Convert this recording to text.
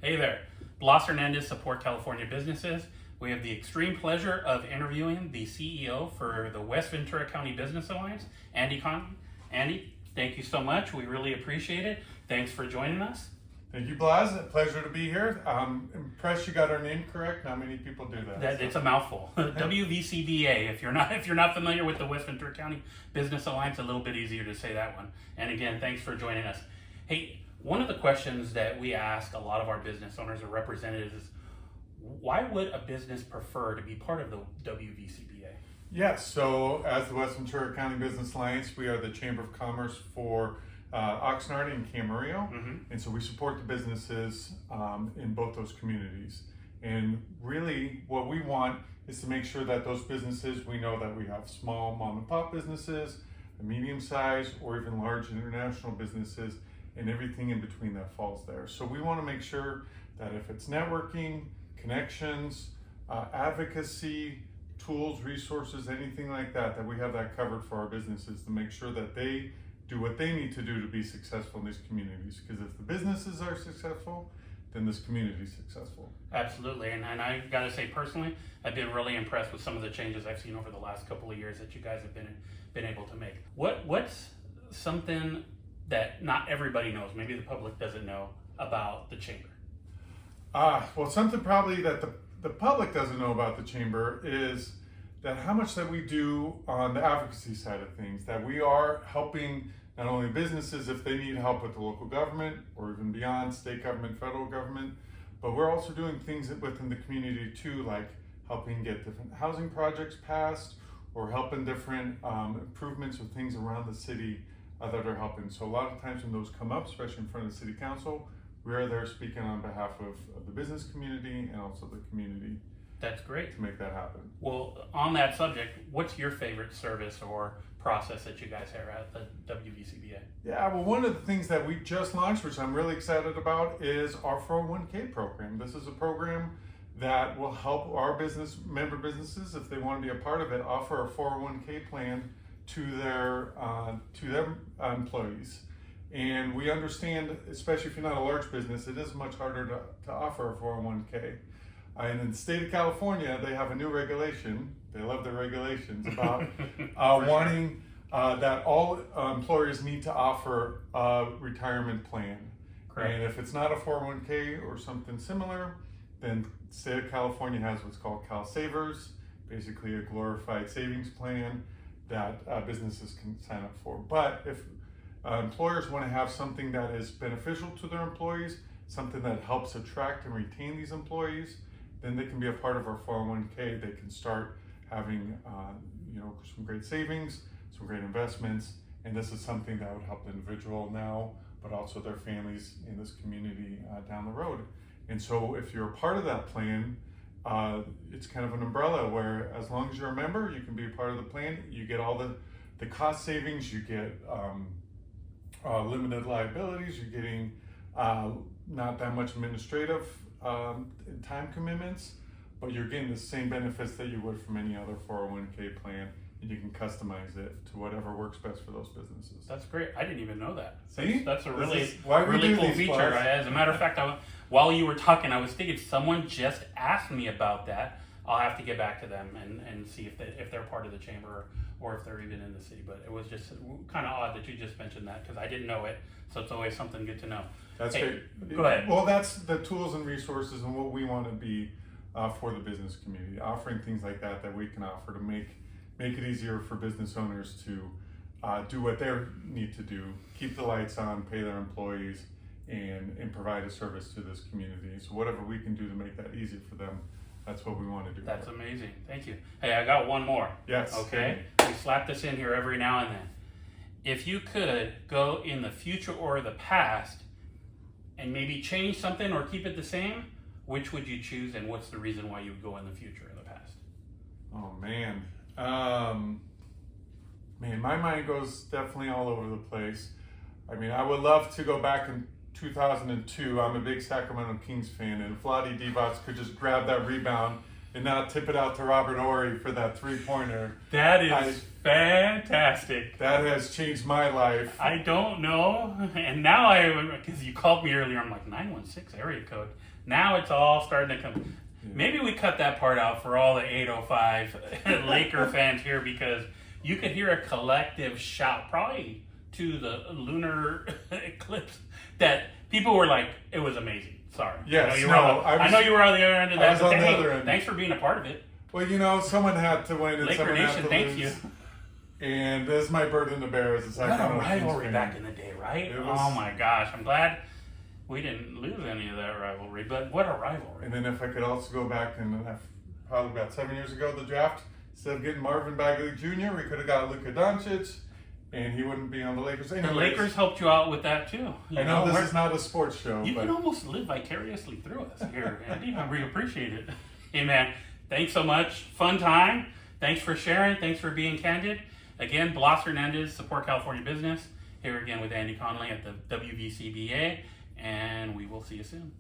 Hey there. Blas Hernandez, Support California Businesses. We have the extreme pleasure of interviewing the CEO for the West Ventura County Business Alliance, Andy Conli. Andy, thank you so much. We really appreciate it. Thanks for joining us. Thank you, Blas. A pleasure to be here. I'm impressed you got our name correct. Not many people do that. It's a mouthful. WVCBA. If you're not familiar with the West Ventura County Business Alliance, a little bit easier to say that one. And again, thanks for joining us. Hey, one of the questions that we ask a lot of our business owners or representatives is, why would a business prefer to be part of the WVCBA? Yes. So, as the West Ventura County Business Alliance, we are the Chamber of Commerce for Oxnard and Camarillo, and so we support the businesses in both those communities. And really, what we want is to make sure that those businesses, we know that we have small mom and pop businesses, medium size, or even large international businesses, and everything in between that falls there. So we want to make sure that if it's networking, connections, advocacy, tools, resources, anything like that, that we have that covered for our businesses to make sure that they do what they need to do to be successful in these communities. Because if the businesses are successful, then this community is successful. Absolutely, and I got to say personally, I've been really impressed with some of the changes I've seen over the last couple of years that you guys have been able to make. What's something that not everybody knows, maybe the public doesn't know about the Chamber? Well, something probably that the public doesn't know about the Chamber is that how much that we do on the advocacy side of things, that we are helping not only businesses if they need help with the local government or even beyond, state government, federal government, but we're also doing things within the community too, like helping get different housing projects passed or helping different improvements or things around the city that are helping. So a lot of times when those come up, especially in front of the city council, we are there speaking on behalf of the business community and also the community. That's great. To make that happen. Well, on that subject, what's your favorite service or process that you guys have at the WVCBA? Yeah, well, one of the things that we just launched, which I'm really excited about, is our 401k program. This is a program that will help our member businesses, if they want to be a part of it, offer a 401k plan to their employees. And we understand, especially if you're not a large business, it is much harder to offer a 401k. And in the state of California, they have a new regulation. They love their regulations about wanting that all employers need to offer a retirement plan. Correct. And if it's not a 401k or something similar, then the state of California has what's called Cal Savers, basically a glorified savings plan that businesses can sign up for. But if employers want to have something that is beneficial to their employees, something that helps attract and retain these employees, then they can be a part of our 401k. They can start having some great savings, some great investments, and this is something that would help the individual now, but also their families in this community down the road. And so if you're a part of that plan, it's kind of an umbrella where as long as you're a member, you can be a part of the plan. You get all the cost savings, you get limited liabilities, you're getting not that much administrative time commitments, but you're getting the same benefits that you would from any other 401k plan, and you can customize it to whatever works best for those businesses. That's great. I didn't even know that. See? That's a really cool feature. Bars. As a matter of fact, while you were talking, I was thinking someone just asked me about that. I'll have to get back to them and see if they're part of the chamber or if they're even in the city. But it was just kind of odd that you just mentioned that because I didn't know it. So it's always something good to know. That's great. Go ahead. Well, that's the tools and resources and what we want to be for the business community, offering things like that we can offer to make it easier for business owners to do what they need to do, keep the lights on, pay their employees, and provide a service to this community. So whatever we can do to make that easier for them, that's what we want to do. That's amazing. Thank you. Hey, I got one more. Yes. Okay. We slap this in here every now and then. If you could go in the future or the past and maybe change something or keep it the same, which would you choose and what's the reason why you would go in the future or the past? Oh, man. My mind goes definitely all over the place. I mean, I would love to go back in 2002. I'm a big Sacramento Kings fan, and if Vlade Divac could just grab that rebound and not tip it out to Robert Ory for that 3-pointer. That is fantastic. That has changed my life. I don't know. And now because you called me earlier, I'm like, 916 area code. Now it's all starting to come. Yeah. Maybe we cut that part out for all the 805 Laker fans here, because you could hear a collective shout, probably to the lunar eclipse, that people were like, it was amazing. Sorry. Yes, I know you were on the other end of that. I was on the other end. Thanks for being a part of it. Well, someone had to win and Laker someone Nation, had to thank lose. You. And this is my burden to bear as a Sacramento Kings rivalry fan. back in the day, right? Oh my gosh, I'm glad we didn't lose any of that rivalry, but what a rivalry. And then if I could also go back and probably about 7 years ago, the draft, instead of getting Marvin Bagley Jr., we could have got Luka Doncic, and he wouldn't be on the Lakers anyway. The Lakers helped you out with that too. I know this is not a sports show. You can almost live vicariously through us here, Andy. I really appreciate it. Hey man, thanks so much. Fun time. Thanks for sharing. Thanks for being candid. Again, Blas Hernandez, Support California Business, here again with Andy Conli at the WVCBA, and we will see you soon.